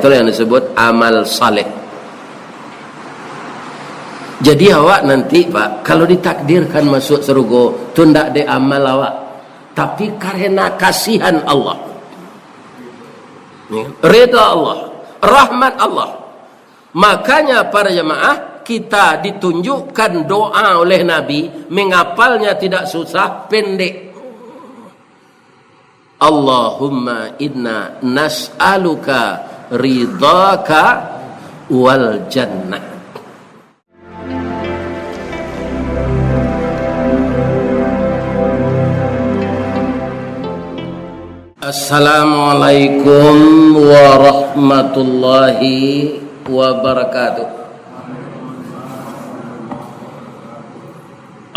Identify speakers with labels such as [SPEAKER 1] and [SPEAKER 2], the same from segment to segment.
[SPEAKER 1] itulah yang disebut amal saleh. Jadi awak nanti Pak, kalau ditakdirkan masuk surga, tu ndak de amal awak, tapi karena kasihan Allah, ridha Allah, rahmat Allah. Makanya para jemaah, kita ditunjukkan doa oleh Nabi, menghafalnya tidak susah, pendek. Allahumma inna nas'aluka ridhaka wal jannah. Assalamualaikum warahmatullahi wabarakatuh.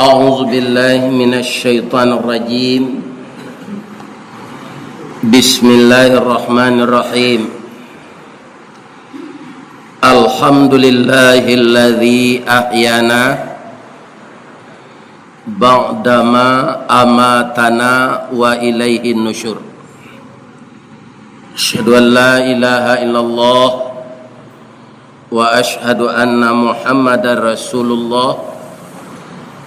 [SPEAKER 1] A'udzu billahi minasy syaithanir rajim. Bismillahirrahmanirrahim. Alhamdulillahilladzi ahyana ba'dama amatana wa ilaihin nusyur. Asyhadu an la ilaha illallah wa asyhadu anna Muhammadar Rasulullah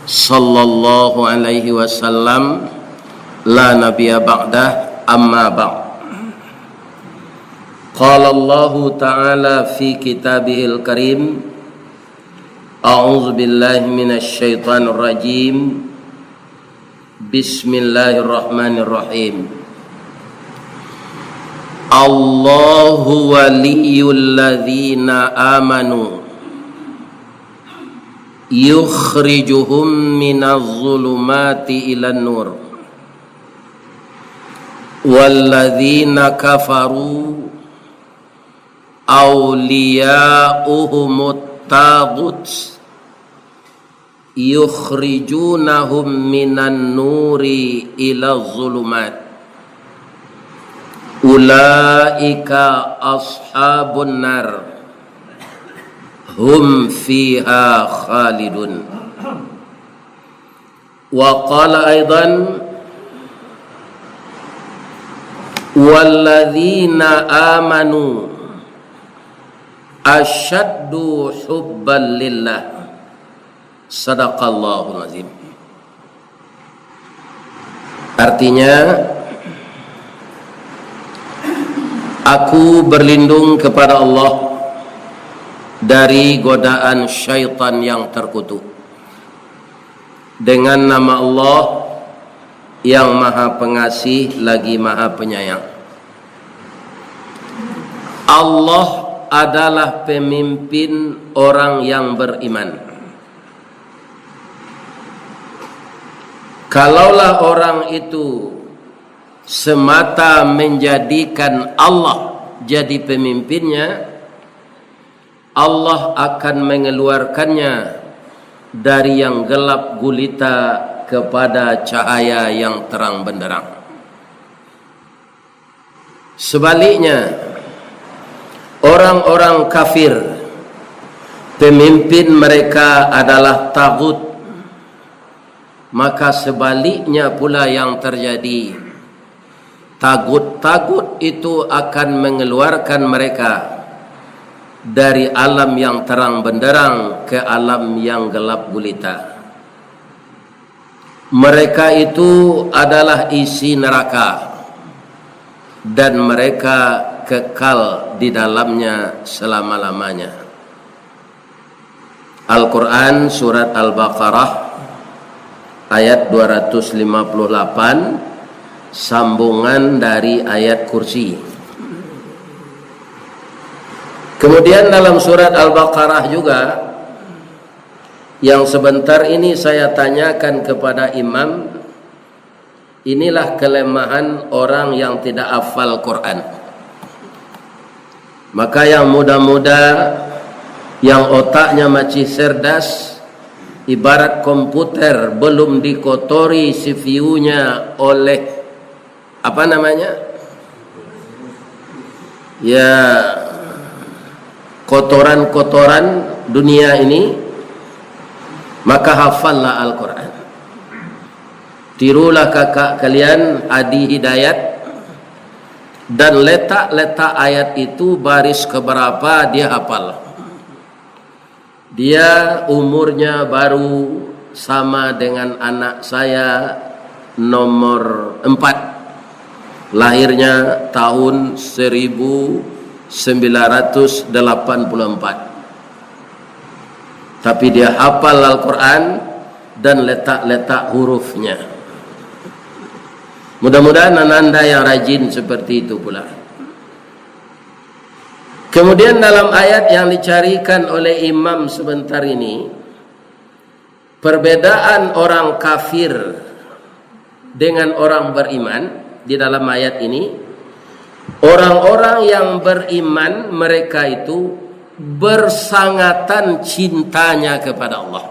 [SPEAKER 1] sallallahu alaihi wasallam la nabiyya ba'dah amma ba'd. Qala Allah ta'ala fi kitabihil karim, a'udzu billahi minasy syaithanir rajim. Bismillahirrahmanirrahim. Allahu waliyul ladzina amanu yukhrijuhum minadh dhulumati ilan nur walladzina kafaru awliya'uhumut taghut yukhrijunahum minan nuri ila dhulumat ulaika ashabun nar hum fiha khalidun. Wa qala aidan walladzina amanu asyaddu hubban lillah. Sadaqallahul azim. Artinya, aku berlindung kepada Allah dari godaan syaitan yang terkutuk. Dengan nama Allah yang maha pengasih lagi maha penyayang. Allah adalah pemimpin orang yang beriman. Kalaulah orang itu semata menjadikan Allah jadi pemimpinnya, Allah akan mengeluarkannya dari yang gelap gulita kepada cahaya yang terang benderang. Sebaliknya, orang-orang kafir, pemimpin mereka adalah tagut, maka sebaliknya pula yang terjadi. Tagut-tagut itu akan mengeluarkan mereka dari alam yang terang benderang ke alam yang gelap gulita. Mereka itu adalah isi neraka dan mereka kekal di dalamnya selama-lamanya. Al-Quran surat Al-Baqarah ayat 258, sambungan dari ayat kursi. Kemudian dalam surat Al-Baqarah juga, yang sebentar ini saya tanyakan kepada imam, inilah kelemahan orang yang tidak hafal Quran. Maka yang muda-muda, yang otaknya masih cerdas, ibarat komputer belum dikotori CPU-nya oleh apa namanya? Ya, kotoran-kotoran dunia ini, maka hafallah Al-Quran. Tirulah kakak kalian Adi Hidayat dan letak-letak ayat itu baris keberapa dia hafal. Dia umurnya baru sama dengan anak saya nomor 4. Lahirnya tahun 1984. Tapi dia hafal Al-Quran dan letak-letak hurufnya. Mudah-mudahan anda yang rajin seperti itu pula. Kemudian dalam ayat yang dicarikan oleh imam sebentar ini, perbedaan orang kafir dengan orang beriman di dalam ayat ini, orang-orang yang beriman mereka itu bersangatan cintanya kepada Allah.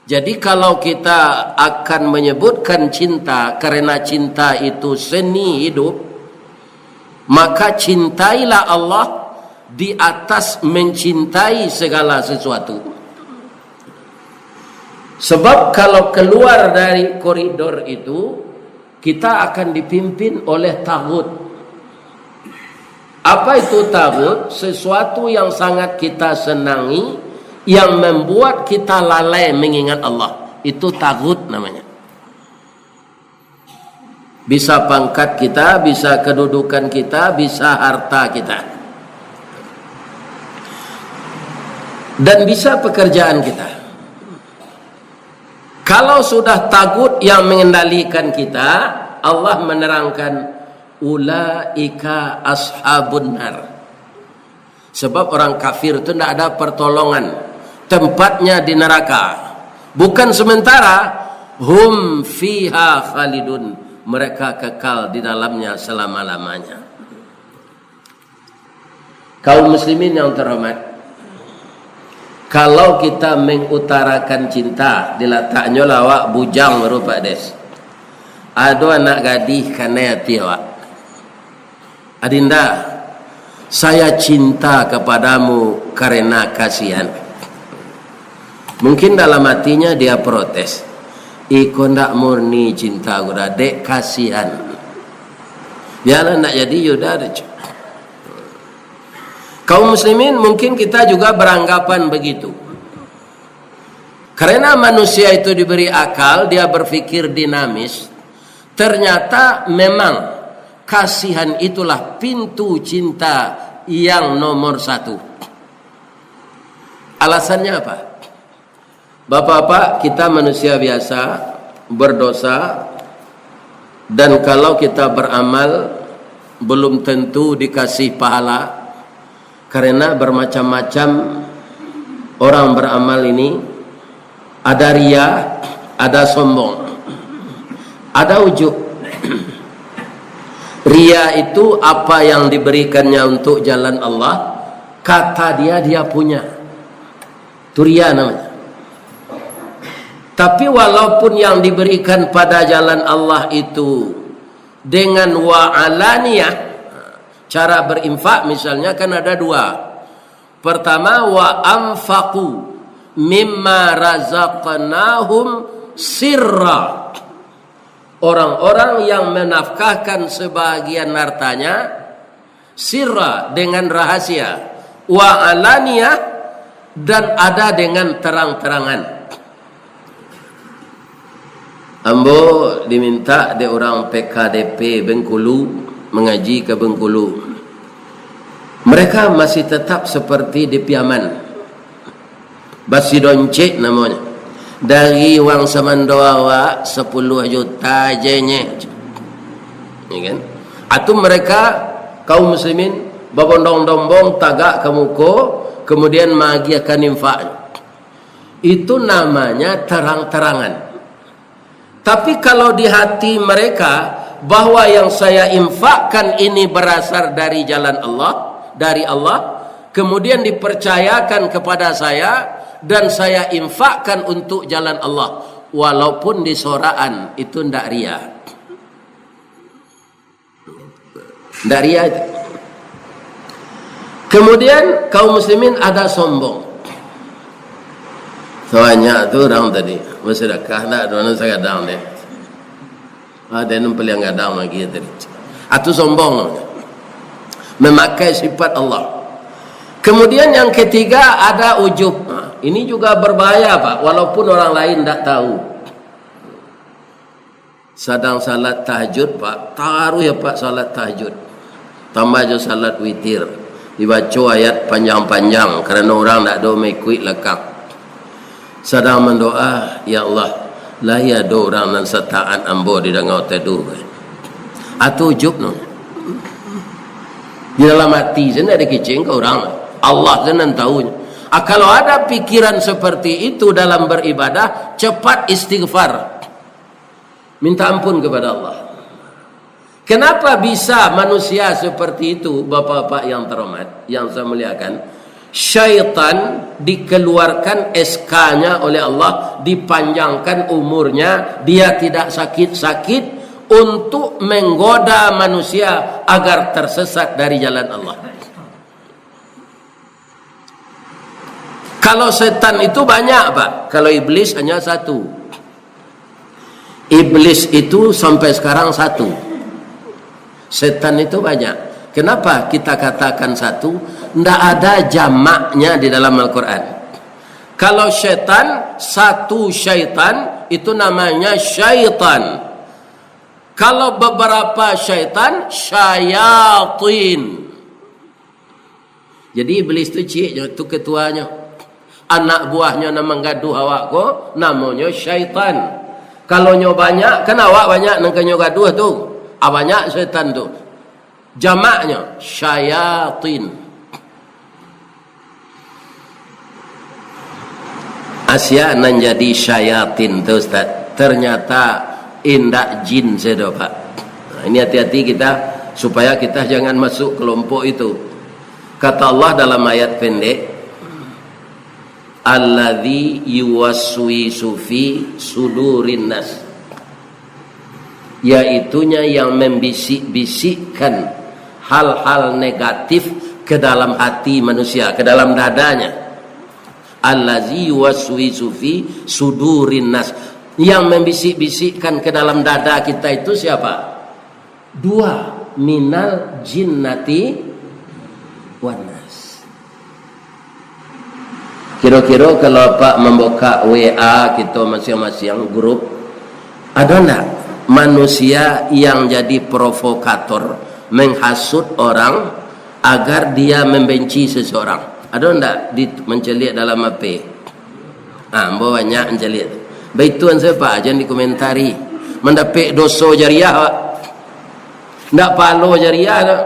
[SPEAKER 1] Jadi kalau kita akan menyebutkan cinta karena cinta itu seni hidup, maka cintailah Allah di atas mencintai segala sesuatu. Sebab kalau keluar dari koridor itu, kita akan dipimpin oleh taghut. Apa itu taghut? Sesuatu yang sangat kita senangi, yang membuat kita lalai mengingat Allah. Itu taghut namanya. Bisa pangkat kita, bisa kedudukan kita, bisa harta kita, dan bisa pekerjaan kita. Kalau sudah tagut yang mengendalikan kita, Allah menerangkan ulaika ashabun nar. Sebab orang kafir itu tidak ada pertolongan, tempatnya di neraka. Bukan sementara, hum fiha khalidun, mereka kekal di dalamnya selama-lamanya. Kaum muslimin yang terhormat, kalau kita mengutarakan cinta, diletaknya lawak bujang merupa des. Ada anak gadis kana tiwa. Adinda, saya cinta kepadamu karena kasihan. Mungkin dalam hatinya dia protes. Iko ndak murni cinta gua, dek kasihan. Biarlah nak jadi yuda. Kaum muslimin mungkin kita juga beranggapan begitu. Karena manusia itu diberi akal, dia berpikir dinamis. Ternyata memang kasihan itulah pintu cinta yang nomor 1. Alasannya apa? Bapak-bapak, kita manusia biasa, berdosa, dan kalau kita beramal belum tentu dikasih pahala, karena bermacam-macam orang beramal ini. Ada ria, ada sombong, ada ujub. Ria itu apa yang diberikannya untuk jalan Allah, kata dia punya, itu ria namanya. Tapi walaupun yang diberikan pada jalan Allah itu dengan wa'alaniyah, cara berinfak misalnya kan ada 2. Pertama, wa anfaqu mimma razaqnahum sirra. Orang-orang yang menafkahkan sebahagian hartanya sirra, dengan rahasia, wa alaniyah, dan ada dengan terang-terangan. Ambo diminta de orang PKDP Bengkulu mengaji ke Bengkulu. Mereka masih tetap seperti di Piaman. Basidonce namanya. Dari wang samandoawa 10 juta jenye. Ya kan? Atau mereka kaum muslimin babondong-dombong tagak ke muko, kemudian magi akan infak. Itu namanya terang-terangan. Tapi kalau di hati mereka bahwa yang saya infakkan ini berasal dari jalan Allah, dari Allah, kemudian dipercayakan kepada saya dan saya infakkan untuk jalan Allah, walaupun di soraan, itu ndak ria. Ndak ria itu. Kemudian kaum muslimin ada sombong. Soalnya tu orang tadi bersedekah nak, mana saya gadang deh. Ada yang paling gadang lagi tadi. Atau sombong, memakai sifat Allah. Kemudian yang ketiga ada ujub. Ini juga berbahaya Pak, walaupun orang lain tak tahu. Sedang salat tahajud Pak, taruh ya Pak salat tahajud, tambah je salat witir, dibaca ayat panjang-panjang kerana orang tak ada mengikut lekang. Sedang mendoa, ya Allah, lah ya ada orang nan setaan ambo di dangau teduh. Atau ujub no. Di dalam hati sana ada kecing ke orang. Allah sana tahu. Kalau ada pikiran seperti itu dalam beribadah, cepat istighfar. Minta ampun kepada Allah. Kenapa bisa manusia seperti itu, Bapak-bapak yang terhormat, yang saya muliakan? Syaitan dikeluarkan SK-nya oleh Allah, dipanjangkan umurnya, dia tidak sakit-sakit, untuk menggoda manusia agar tersesat dari jalan Allah. Kalau setan itu banyak Pak, kalau iblis hanya satu. Iblis itu sampai sekarang satu. Setan itu banyak. Kenapa kita katakan satu? Tidak ada jamaknya di dalam Al-Quran. Kalau syaitan, satu syaitan, itu namanya syaitan. Kalau beberapa syaitan, syayatin. Jadi iblis itu cik, itu ketuanya. Anak buahnya nama gaduh awak ko, namanya syaitan. Kalau nyo banyak, kan awak banyak nang nyo gaduh tu. Banyak syaitan tu. Jamaknya syayatin. Asia nan jadi syayatin tu Ustaz. Ternyata indak jin sedo Pak. Nah, ini hati-hati kita supaya kita jangan masuk kelompok itu. Kata Allah dalam ayat pendek, alladzi yuwaswisu fi sudurin nas, yaitunya yang membisik-bisikkan hal-hal negatif ke dalam hati manusia, ke dalam dadanya. Allazi yuwaswisu fi sudurin nas, yang membisik-bisikkan ke dalam dada kita itu siapa? Dua, minal jinnati wan nas. Kira-kira kalau Pak membuka WA kita masing-masing grup, ada enggak manusia yang jadi provokator, menghasut orang agar dia membenci seseorang? Ada enggak mencelik dalam HP? Banyak mencelik. Baituan saya Pak, jangan dikomentari. Mendapat dosa jariah Pak. Enggak palo jariah,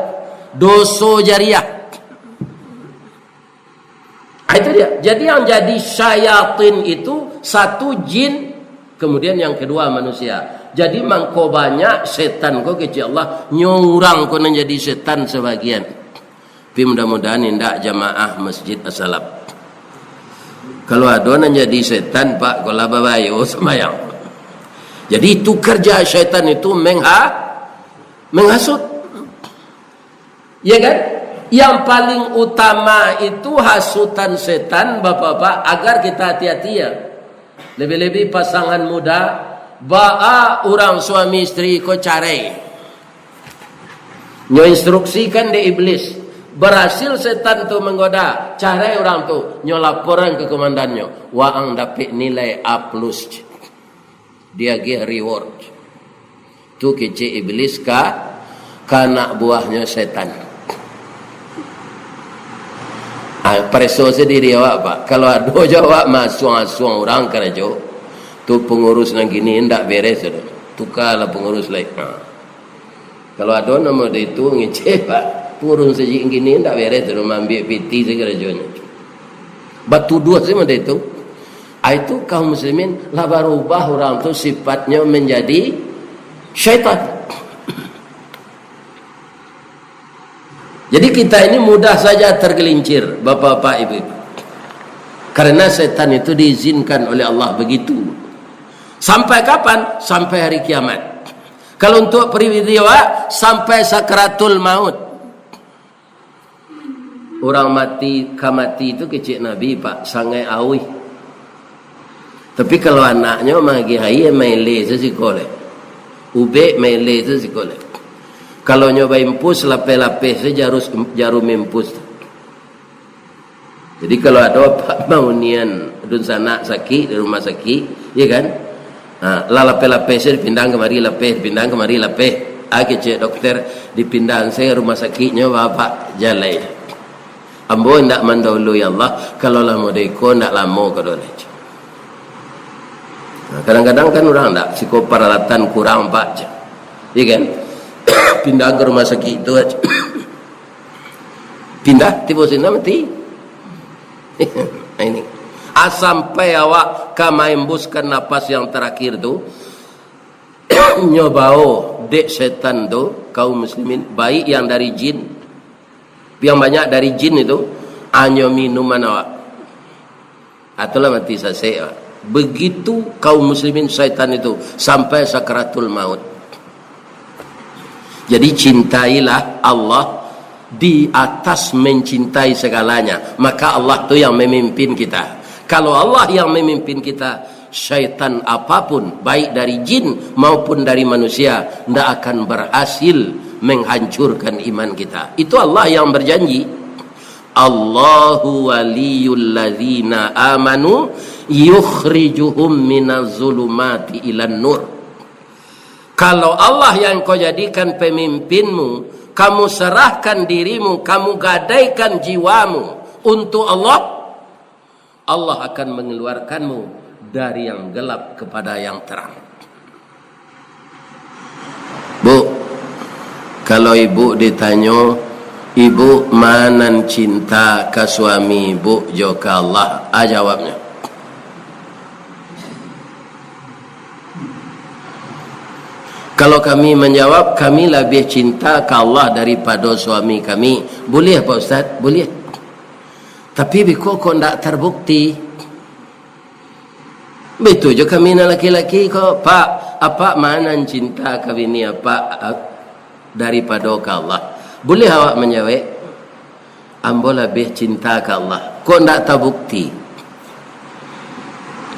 [SPEAKER 1] dosa jariah. Itu dia. Jadi yang jadi syayatin itu satu jin, kemudian yang kedua manusia. Jadi mangko banyak setan ko kecil Allah nyurang ko menjadi setan sebagian. Tapi mudah-mudahan indak jamaah Masjid As-Salam. Kalau ada yang jadi setan Pak, kalau babayo semayang. Jadi itu kerja syaitan itu menghasut. Ya kan? Yang paling utama itu hasutan setan Bapak-bapak, agar kita hati-hati ya. Lebih-lebih pasangan muda, ba'a orang suami istri ko carai. Nyo instruksikan di iblis. Berhasil setan tu menggoda, carai orang tu, nyo laporan ke komandannya, waang dapat nilai A+. Dia give reward. Tu kecil iblis anak buahnya setan. Preso sendiri awak Pak. Kalau ada jawab masuang-asuang orang kerja, tu pengurus nang gini ndak beres tu. Tukarlah pengurus lain. Kalau ada nama dia itu ngeceh Pak. Purun sejik gini tak beres tu, ambil piti segerajanya. Batu dua sih macam itu. Itu kaum muslimin lah berubah orang tu sifatnya menjadi syaitan. Jadi kita ini mudah saja tergelincir, bapak-bapak ibu-ibu. Karena setan itu diizinkan oleh Allah begitu. Sampai kapan? Sampai hari kiamat. Kalau untuk periwira sampai sakratul maut. Orang mati itu kecil Nabi Pak, sangai awi. Tapi kalau anaknya magi hai mele sesikole. Ube mele sesikole. Kalau nyoba impus lapis-lapis saja harus jarum impus. Jadi kalau ada apa mau nian dun sana sakit di rumah sakit, ya kan? Lapis-lapis dipindah kemari lapis, pindah kemari lapis. Cek dokter dipindah saya rumah sakitnya bapak jalai. Ambo ndak mendahului Allah, kalau lama deko ndak lama kadole. Kadang-kadang kan orang ndak siko peralatan kurang pak, ya kan? Pindah ke rumah sakit itu aja. Pindah tiba sini mati. Ini sampai awak kamaembuskan napas yang terakhir tu nyobao dek setan tu kaum muslimin baik yang dari jin, yang banyak dari jin itu anyo minuman awak atulah mati selesai. Begitu kaum muslimin syaitan itu sampai sakaratul maut. Jadi cintailah Allah di atas mencintai segalanya. Maka Allah tu yang memimpin kita. Kalau Allah yang memimpin kita, syaitan apapun baik dari jin maupun dari manusia tidak akan berhasil menghancurkan iman kita. Itu Allah yang berjanji. Allahu waliyul ladzina amanu yukhrijuhum minaz zulumati ilan nur. Kalau Allah yang kau jadikan pemimpinmu, kamu serahkan dirimu, kamu gadaikan jiwamu untuk Allah, Allah akan mengeluarkanmu dari yang gelap kepada yang terang. Bu, kalau ibu ditanya, ibu mana cinta ke suami ibu joka Allah, jawabnya. Kalau kami menjawab, kami lebih cinta ke Allah daripada suami kami. Boleh Pak Ustaz? Boleh. Tapi biko kok tidak terbukti. Betul je kami nak laki-laki kok. Pak, apa mana cinta kami ni apa daripada ke Allah? Boleh awak menjawab? Ambo lebih cinta ke Allah. Kok tidak terbukti?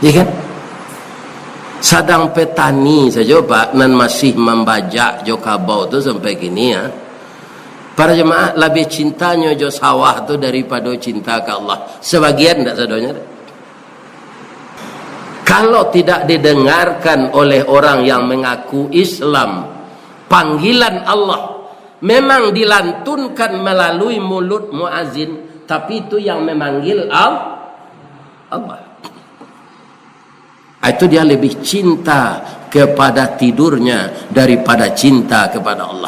[SPEAKER 1] Ya kan? Sadang petani saja Pak nan masih membajak jo kabau tu sampai kini ya. Para jemaah lebih cintanya jo sawah tu daripada cinta ke Allah. Sebagian tak sadonya. Kalau tidak didengarkan oleh orang yang mengaku Islam, panggilan Allah memang dilantunkan melalui mulut muazin, tapi itu yang memanggil Allah. Itu dia lebih cinta kepada tidurnya daripada cinta kepada Allah.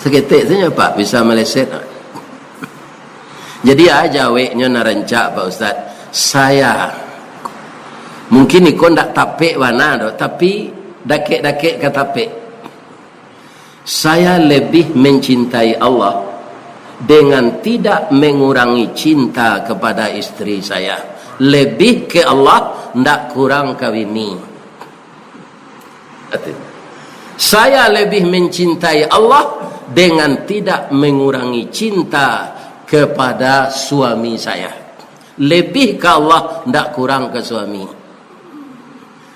[SPEAKER 1] Seketik saja Pak bisa meleset. Jadi jawabnya narancak Pak Ustaz. Saya mungkin ikon tak tapik wana tapi dakik-dakik ke tapik. Saya lebih mencintai Allah dengan tidak mengurangi cinta kepada istri saya. Lebih ke Allah, tidak kurang kawini. Saya lebih mencintai Allah dengan tidak mengurangi cinta kepada suami saya. Lebih ke Allah, tidak kurang ke suami.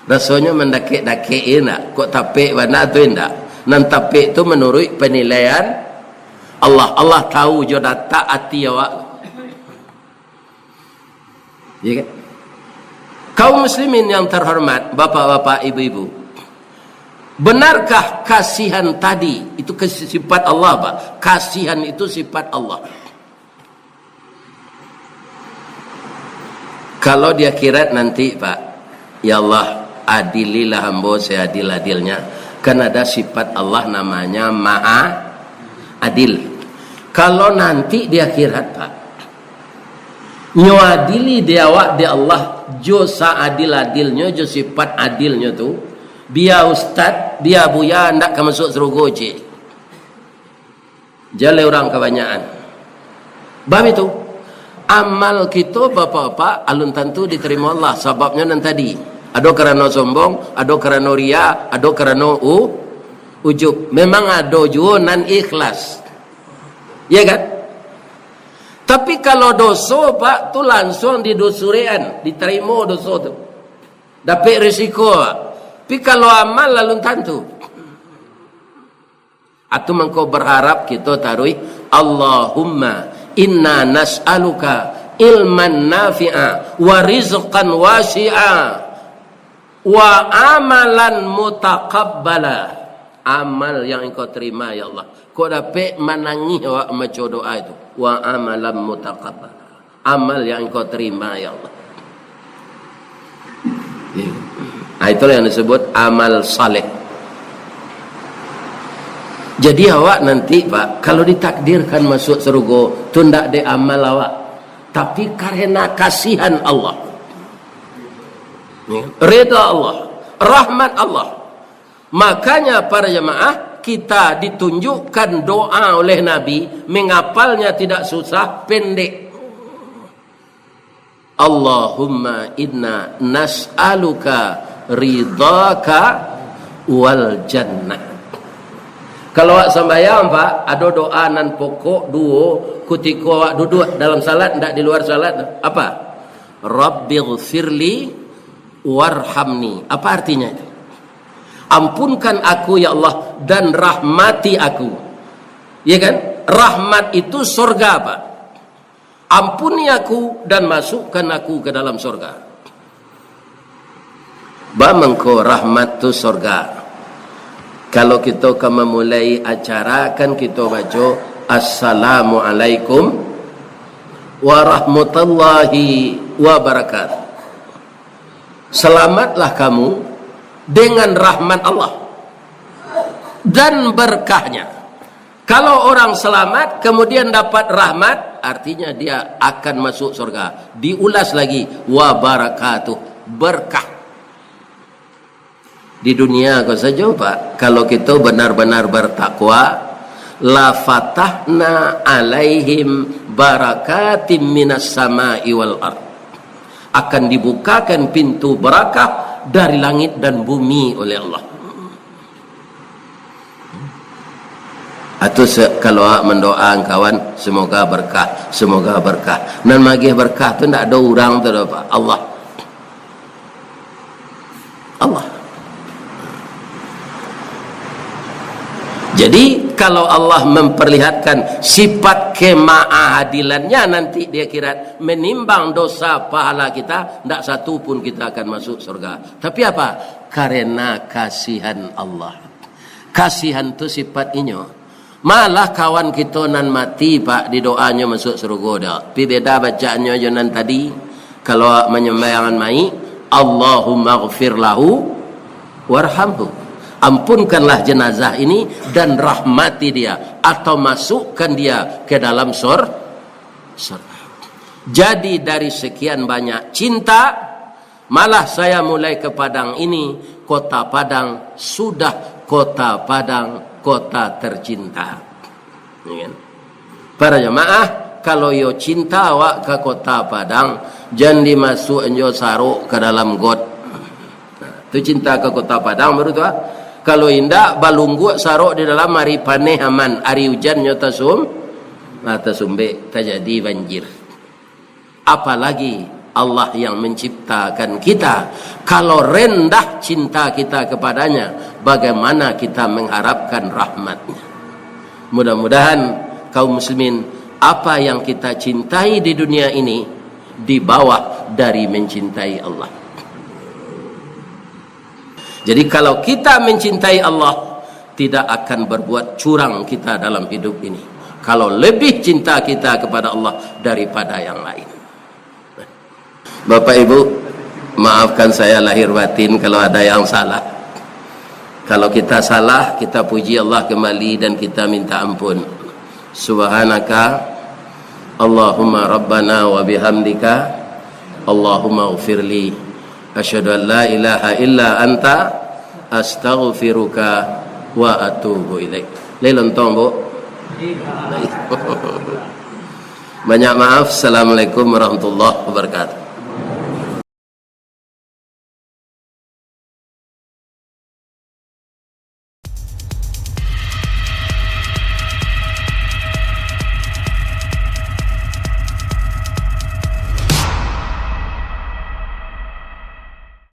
[SPEAKER 1] Rasanya mendakik-dakik enak. Kok tapik mana tu enggak? Nan tapik tu menurut penilaian Allah. Allah tahu jodoh tak hati awak. Ya kan? Kaum muslimin yang terhormat, bapak-bapak, ibu-ibu, benarkah kasihan tadi itu sifat Allah Pak? Kasihan itu sifat Allah. Kalau di akhirat nanti Pak, ya Allah adililah hamba seadil-adilnya, kan ada sifat Allah namanya Maha Adil. Kalau nanti di akhirat Pak, nyoadili dia awak dia Allah jo seadil-adilnya, jo sifat adilnya tu, biar ustaz biar buya ndak ke masuk surga je jale orang kebanyakan bab itu amal kita bapak-bapak alun tentu diterima Allah. Sebabnya nan tadi ada kerana sombong, ada kerana ria, ada kerana ujub. Memang ada juga nan ikhlas, ya kan? Tapi kalau dosa Pak tu langsung didosurian, diterima dosa tu. Dapat risiko Pak. Tapi kalau amal lalu tentu. Atau mengko berharap kita tarui Allahumma inna nas'aluka ilman nafi'a wa rizqan wasi'a wa amalan mutaqabbala. Amal yang engkau terima ya Allah. Kau dapat menangi awak maca doa itu. Wa amalan mutaqabbala. Amal yang engkau terima ya Allah. Itulah yang disebut amal saleh. Jadi awak nanti Pak, kalau ditakdirkan masuk surga, tu ndak ada amal awak, tapi karena kasihan Allah, reda Allah, rahmat Allah. Makanya para jemaah, kita ditunjukkan doa oleh Nabi, menghafalnya tidak susah, pendek. Allahumma inna nas'aluka ridhaka wal jannah. Kalau awak sembahyang Pak, ada doa nan pokok dua ketika awak duduk dalam salat, tidak di luar salat. Apa? Rabbighfirli warhamni. Apa artinya itu? Ampunkan aku ya Allah dan rahmati aku. Ya kan? Rahmat itu surga Pak. Ampuni aku dan masukkan aku ke dalam surga. Bamangko rahmat tu surga. Kalau kita akan memulai acara, kan kita baca Assalamualaikum warahmatullahi wabarakatuh. Selamatlah kamu dengan rahmat Allah dan berkahnya. Kalau orang selamat kemudian dapat rahmat, artinya dia akan masuk surga. Diulas lagi wabarakatuh, berkah. Di dunia kau saja Pak, kalau kita benar-benar bertakwa, la fatahna alaihim barakatim minas sama'i wal ard. Akan dibukakan pintu barakah dari langit dan bumi oleh Allah. Atau kalau mendoakan kawan, semoga berkah, semoga berkah. Dan magih berkah tu tidak ada orang tu Pak. Allah. Allah. Jadi kalau Allah memperlihatkan sifat kemaadilannya, nanti dia kira menimbang dosa pahala kita, tidak satu pun kita akan masuk surga. Tapi apa? Karena kasihan Allah. Kasihan itu sifat inyo. Malah kawan kita nan mati Pak, di doanya masuk surga dah. Tapi beda bacaannya jangan tadi. Kalau menyembayangan mai, Allahumma ghfir lahu warhamhu. Ampunkanlah jenazah ini dan rahmati dia, atau masukkan dia ke dalam surga. Jadi dari sekian banyak cinta, malah saya mulai ke Padang ini, kota Padang sudah kota Padang, kota tercinta. Para jemaah, kalau yo cinta awak ke kota Padang, jangan dimasuk enjo saruk ke dalam got. Itu cinta ke kota Padang baru tu. Kalau indah balunggu sarok di dalam hari paneh aman, hari hujan nyata tasumbe terjadi banjir. Apalagi Allah yang menciptakan kita, kalau rendah cinta kita kepadanya, bagaimana kita mengharapkan rahmatnya? Mudah-mudahan kaum muslimin, apa yang kita cintai di dunia ini di bawah dari mencintai Allah. Jadi kalau kita mencintai Allah, tidak akan berbuat curang kita dalam hidup ini. Kalau lebih cinta kita kepada Allah daripada yang lain. Bapak Ibu, maafkan saya lahir batin kalau ada yang salah. Kalau kita salah, kita puji Allah kembali dan kita minta ampun. Subhanaka Allahumma Rabbana wa bihamdika Allahumma ghfirli. Asyhadu an la ilaha illa anta astaghfiruka wa atubu ilaik. Lelontong Bu. Banyak maaf. Assalamualaikum warahmatullahi wabarakatuh.